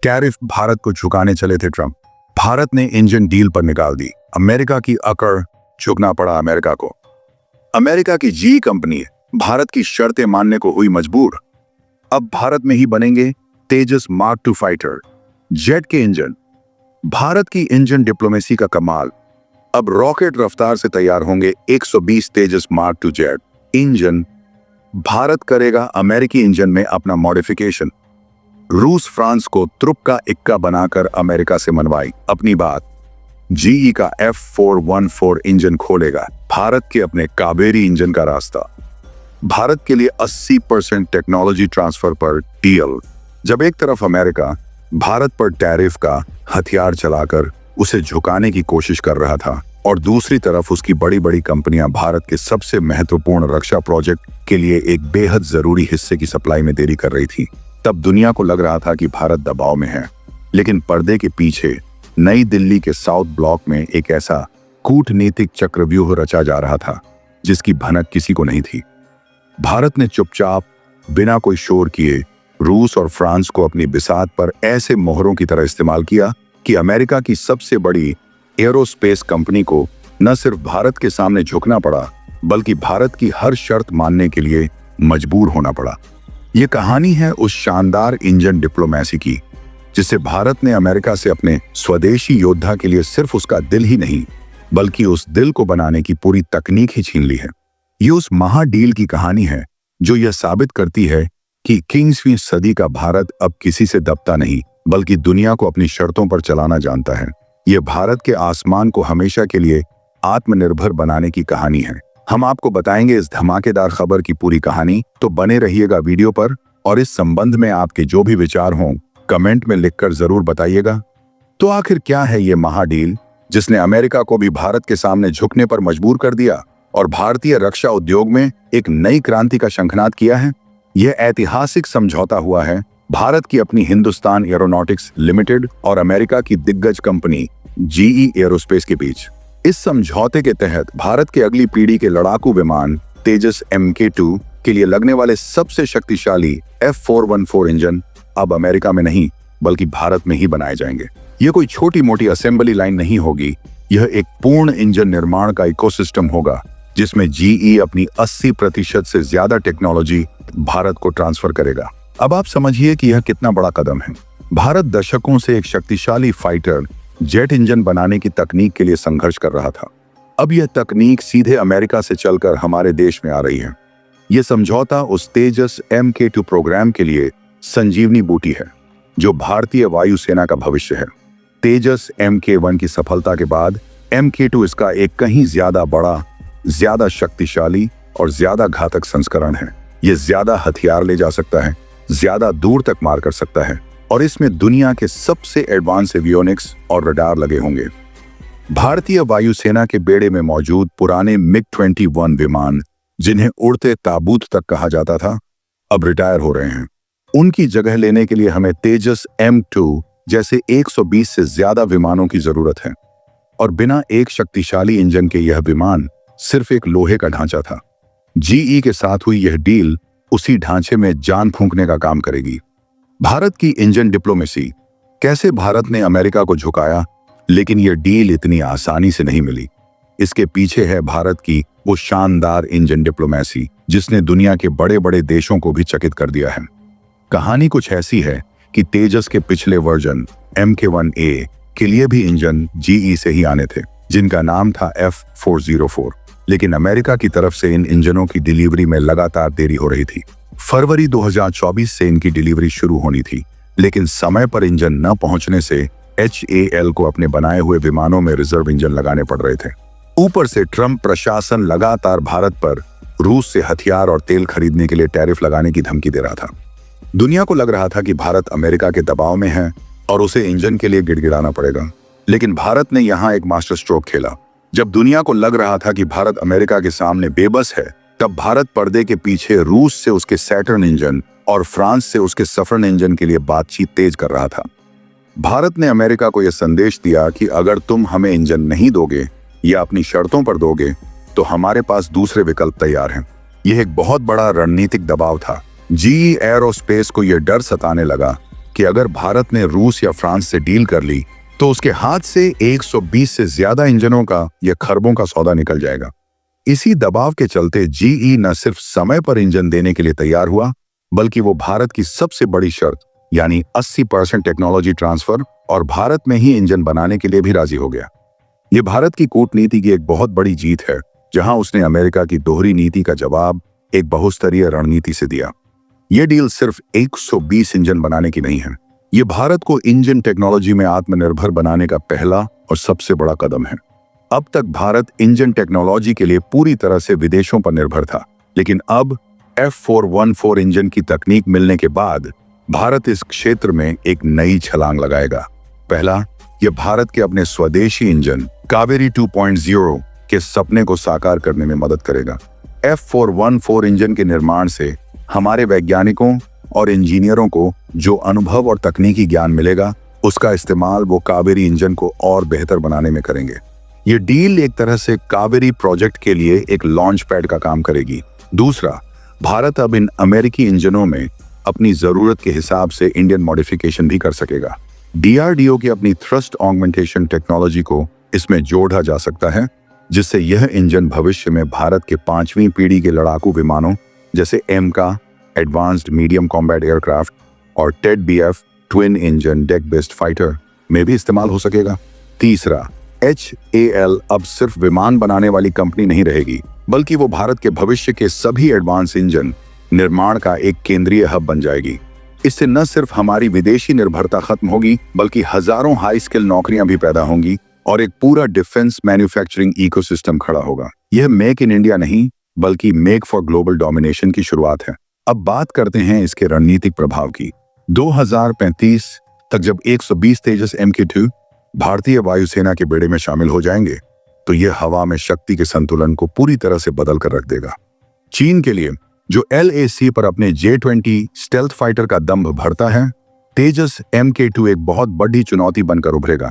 Tariff Bharat को झुकाने चले थे ट्रंप। भारत ने इंजन डील पर निकाल दी। अमेरिका की अकड़, झुकना पड़ा अमेरिका को। अमेरिका की जी कंपनी भारत की शर्तें मानने को हुई मजबूर। अब भारत में ही बनेंगे तेजस मार्क II फाइटर जेट के इंजन। भारत की इंजन डिप्लोमेसी का कमाल। अब रॉकेट रफ्तार से तैयार होंगे 120 Tejas mark II jet engine. Bharat करेगा अमेरिकी इंजन में अपना मॉडिफिकेशन। रूस फ्रांस को तुर्क का इक्का बनाकर अमेरिका से मनवाई अपनी बात। जीई का F414 इंजन खोलेगा भारत के अपने कावेरी इंजन का रास्ता। भारत के लिए 80% टेक्नोलॉजी ट्रांसफर पर डील। जब एक तरफ अमेरिका भारत पर टैरिफ का हथियार चलाकर उसे झुकाने की कोशिश कर रहा था और दूसरी तरफ उसकी बड़ी बड़ी कंपनियां भारत के सबसे महत्वपूर्ण रक्षा प्रोजेक्ट के लिए एक बेहद जरूरी हिस्से की सप्लाई में देरी कर रही थी, तब दुनिया को लग रहा था कि भारत दबाव में है। लेकिन पर्दे के पीछे नई दिल्ली के साउथ ब्लॉक में एक ऐसा कूटनीतिक चक्रव्यूह रचा जा रहा था जिसकी भनक किसी को नहीं थी। भारत ने चुपचाप बिना कोई शोर किए रूस और फ्रांस को अपनी बिसात पर ऐसे मोहरों की तरह इस्तेमाल किया कि अमेरिका की सबसे बड़ी एरोस्पेस कंपनी को न सिर्फ भारत के सामने झुकना पड़ा बल्कि भारत की हर शर्त मानने के लिए मजबूर होना पड़ा। यह कहानी है उस शानदार इंजन डिप्लोमेसी की जिससे भारत ने अमेरिका से अपने स्वदेशी योद्धा के लिए सिर्फ उसका दिल ही नहीं बल्कि उस दिल को बनाने की पूरी तकनीक ही छीन ली है। ये उस महा डील की कहानी है जो यह साबित करती है कि 21वीं सदी का भारत अब किसी से दबता नहीं बल्कि दुनिया को अपनी शर्तों पर चलाना जानता है। यह भारत के आसमान को हमेशा के लिए आत्मनिर्भर बनाने की कहानी है। हम आपको बताएंगे इस धमाकेदार खबर की पूरी कहानी, तो बने रहिएगा वीडियो पर और इस संबंध में आपके जो भी विचार हों कमेंट में लिखकर जरूर बताइएगा। तो आखिर क्या है ये महाडील जिसने अमेरिका को भी भारत के सामने झुकने पर मजबूर कर दिया और भारतीय रक्षा उद्योग में एक नई क्रांति का शंखनाद किया है? यह ऐतिहासिक समझौता हुआ है भारत की अपनी हिंदुस्तान एरोनॉटिक्स लिमिटेड और अमेरिका की दिग्गज कंपनी जीई एरोस्पेस के बीच। इस समझौते के तहत भारत के अगली पीढ़ी के लड़ाकू विमान तेजस MK2 के लिए लगने वाले सबसे शक्तिशाली F414 इंजन अब अमेरिका में नहीं बल्कि भारत में ही बनाए जाएंगे। यह कोई छोटी मोटी असेंबली लाइन नहीं होगी, यह एक पूर्ण इंजन निर्माण का इकोसिस्टम होगा जिसमें जीई अपनी 80% से ज्यादा टेक्नोलॉजी भारत को ट्रांसफर करेगा। अब आप समझिए कि यह कितना बड़ा कदम है। भारत दशकों से एक शक्तिशाली फाइटर जेट इंजन बनाने की तकनीक के लिए संघर्ष कर रहा था। अब यह तकनीक सीधे अमेरिका से चलकर हमारे देश में आ रही है। यह समझौता उस तेजस MK2 प्रोग्राम के लिए संजीवनी बूटी है जो भारतीय वायुसेना का भविष्य है। तेजस MK1 की सफलता के बाद MK2 इसका एक कहीं ज्यादा बड़ा, ज्यादा शक्तिशाली और ज्यादा घातक संस्करण है। यह ज्यादा हथियार ले जा सकता है, ज्यादा दूर तक मार कर सकता है और इसमें दुनिया के सबसे एडवांस एवियोनिक्स और रडार लगे होंगे। भारतीय वायुसेना के बेड़े में मौजूद पुराने MiG-21 विमान जिन्हें उड़ते ताबूत तक कहा जाता था, अब रिटायर हो रहे हैं। उनकी जगह लेने के लिए हमें तेजस M2 जैसे 120 से ज्यादा विमानों की जरूरत है और बिना एक शक्तिशाली इंजन के यह विमान सिर्फ एक लोहे का ढांचा था। जीई के साथ हुई यह डील उसी ढांचे में जान फूंकने का काम करेगी। भारत की इंजन डिप्लोमेसी, कैसे भारत ने अमेरिका को झुकाया, लेकिन यह डील इतनी आसानी से नहीं मिली। इसके पीछे है भारत की वो शानदार इंजन डिप्लोमेसी जिसने दुनिया के बड़े बड़े देशों को भी चकित कर दिया है। कहानी कुछ ऐसी है कि तेजस के पिछले वर्जन MK1A के लिए भी इंजन जीई से ही आने थे जिनका नाम था F404, लेकिन अमेरिका की तरफ से इन इंजनों की डिलीवरी में लगातार देरी हो रही थी। फरवरी 2024 से इनकी डिलीवरी शुरू होनी थी, लेकिन समय पर इंजन न पहुंचने से HAL को अपने बनाए हुए विमानों में रिजर्व इंजन लगाने पड़ रहे थे। ऊपर से ट्रंप प्रशासन लगातार भारत पर रूस से हथियार और तेल खरीदने के लिए टैरिफ लगाने की धमकी दे रहा था। दुनिया को लग रहा था कि भारत अमेरिका के दबाव में है और उसे इंजन के लिए गिड़गिड़ाना पड़ेगा, लेकिन भारत ने यहाँ एक मास्टर स्ट्रोक खेला। जब दुनिया को लग रहा था कि भारत अमेरिका के सामने बेबस है, तब भारत पर्दे के पीछे रूस से उसके सैटर्न इंजन और फ्रांस से उसके सफरन इंजन के लिए बातचीत तेज कर रहा था। भारत ने अमेरिका को यह संदेश दिया कि अगर तुम हमें इंजन नहीं दोगे या अपनी शर्तों पर दोगे तो हमारे पास दूसरे विकल्प तैयार हैं। यह एक बहुत बड़ा रणनीतिक दबाव था। जीई एरोस्पेस को यह डर सताने लगा कि अगर भारत ने रूस या फ्रांस से डील कर ली तो उसके हाथ से 120 से ज्यादा इंजनों का या खरबों का सौदा निकल जाएगा। इसी दबाव के चलते जीई न सिर्फ समय पर इंजन देने के लिए तैयार हुआ, बल्कि वो भारत की सबसे बड़ी शर्त यानी 80% टेक्नोलॉजी ट्रांसफर और भारत में ही इंजन बनाने के लिए भी राजी हो गया। ये भारत की कूटनीति की एक बहुत बड़ी जीत है, जहां उसने अमेरिका की दोहरी नीति का जवाब एक बहुस्तरीय रणनीति से दिया। ये डील सिर्फ 120 इंजन बनाने की नहीं है, ये भारत को इंजन टेक्नोलॉजी में आत्मनिर्भर बनाने का पहला और सबसे बड़ा कदम है। अब तक भारत इंजन टेक्नोलॉजी के लिए पूरी तरह से विदेशों पर निर्भर था, लेकिन अब F414 इंजन की तकनीक मिलने के बाद भारत इस क्षेत्र में एक नई छलांग लगाएगा। पहला, यह भारत के अपने स्वदेशी इंजन कावेरी 2.0 के सपने को साकार करने में मदद करेगा। F414 इंजन के निर्माण से हमारे वैज्ञानिकों और इंजीनियरों को जो अनुभव और तकनीकी ज्ञान मिलेगा, उसका इस्तेमाल वो कावेरी इंजन को और बेहतर बनाने में करेंगे। ये डील एक तरह से कावेरी प्रोजेक्ट के लिए एक लॉन्च पैड का काम करेगी। दूसरा, भारत अब इन अमेरिकी इंजनों में अपनी जरूरत के हिसाब से इंडियन मॉडिफिकेशन भी कर सकेगा। DRDO की अपनी थ्रस्ट ऑगमेंटेशन टेक्नोलॉजी को इसमें जोड़ा जा सकता है, जिससे यह इंजन भविष्य में भारत के 5वीं पीढ़ी के लड़ाकू विमानों जैसे एमका एडवांस्ड मीडियम कॉम्बैट एयरक्राफ्ट और TED-BF twin engine deck based fighter में भी इस्तेमाल हो सकेगा। तीसरा, HAL अब सिर्फ विमान बनाने वाली कंपनी नहीं रहेगी, बल्कि वो भारत के भविष्य के सभी एडवांस इंजन निर्माण का एक केंद्रीय हब बन जाएगी। इससे न सिर्फ हमारी विदेशी निर्भरता खत्म होगी, बल्कि हजारों हाई स्किल नौकरियां भी पैदा होंगी और एक पूरा डिफेंस मैन्युफैक्चरिंग इकोसिस्टम खड़ा होगा। यह मेक इन इंडिया नहीं, बल्कि मेक फॉर ग्लोबल डोमिनेशन की शुरुआत है। अब बात करते हैं इसके रणनीतिक प्रभाव की। 2035 तक जब 120 तेजस MK2 भारतीय वायुसेना के बेड़े में शामिल हो जाएंगे, तो यह हवा में शक्ति के संतुलन को पूरी तरह से बदल कर रख देगा। चीन के लिए, जो LAC पर अपने J-20 स्टेल्थ फाइटर का दंभ भरता है, तेजस MK2 एक बहुत बड़ी चुनौती बनकर उभरेगा।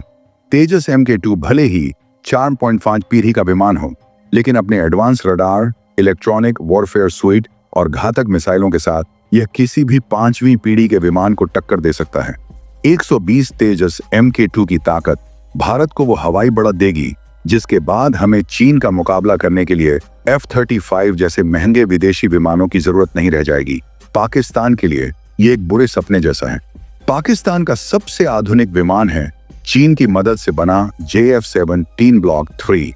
तेजस MK2 भले ही 4.5 पीढ़ी का विमान हो, लेकिन अपने advance radar, electronic warfare suite और घातक मिसाइलों के साथ यह किसी भी 5वीं पीढ़ी के विमान को टक्कर दे सकता है। 120 तेजस MK2 की ताकत भारत को वो हवाई बढ़त देगी, जिसके बाद हमें चीन का मुकाबला करने के लिए F-35 जैसे महंगे विदेशी विमानों की जरूरत नहीं रह जाएगी। पाकिस्तान के लिए ये एक बुरे सपने जैसा है। पाकिस्तान का सबसे आधुनिक विमान है चीन की मदद से बना JF-17 ब्लॉक 3।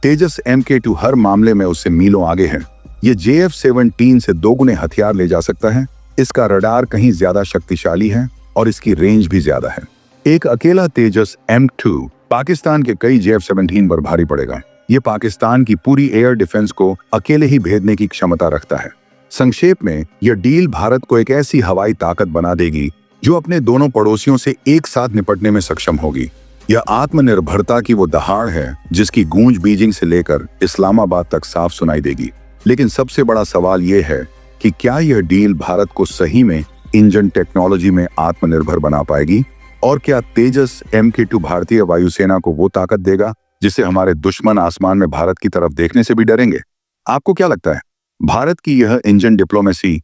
तेजस MK2 हर मामले में उससे मीलों आगे है। ये JF-17 से 2 गुने हथियार ले जा सकता है। इसका रडार कहीं ज्यादा शक्तिशाली है और इसकी रेंज भी ज्यादा है। एक अकेला तेजस M2 पाकिस्तान के कई JF-17 पर भारी पड़ेगा। ये पाकिस्तान की पूरी एयर डिफेंस को अकेले ही भेदने की क्षमता रखता है। संक्षेप में, यह डील भारत को एक ऐसी हवाई ताकत बना देगी जो अपने दोनों पड़ोसियों से एक साथ निपटने में सक्षम होगी। यह आत्मनिर्भरता की वो दहाड़ है जिसकी गूंज बीजिंग से लेकर इस्लामाबाद तक साफ सुनाई देगी। लेकिन सबसे बड़ा सवाल यह है कि क्या यह डील भारत को सही में इंजन टेक्नोलॉजी में आत्मनिर्भर बना पाएगी, और क्या तेजस MK2 भारतीय वायुसेना को वो ताकत देगा जिससे हमारे दुश्मन आसमान में भारत की तरफ देखने से भी डरेंगे? आपको क्या लगता है, भारत की यह इंजन डिप्लोमेसी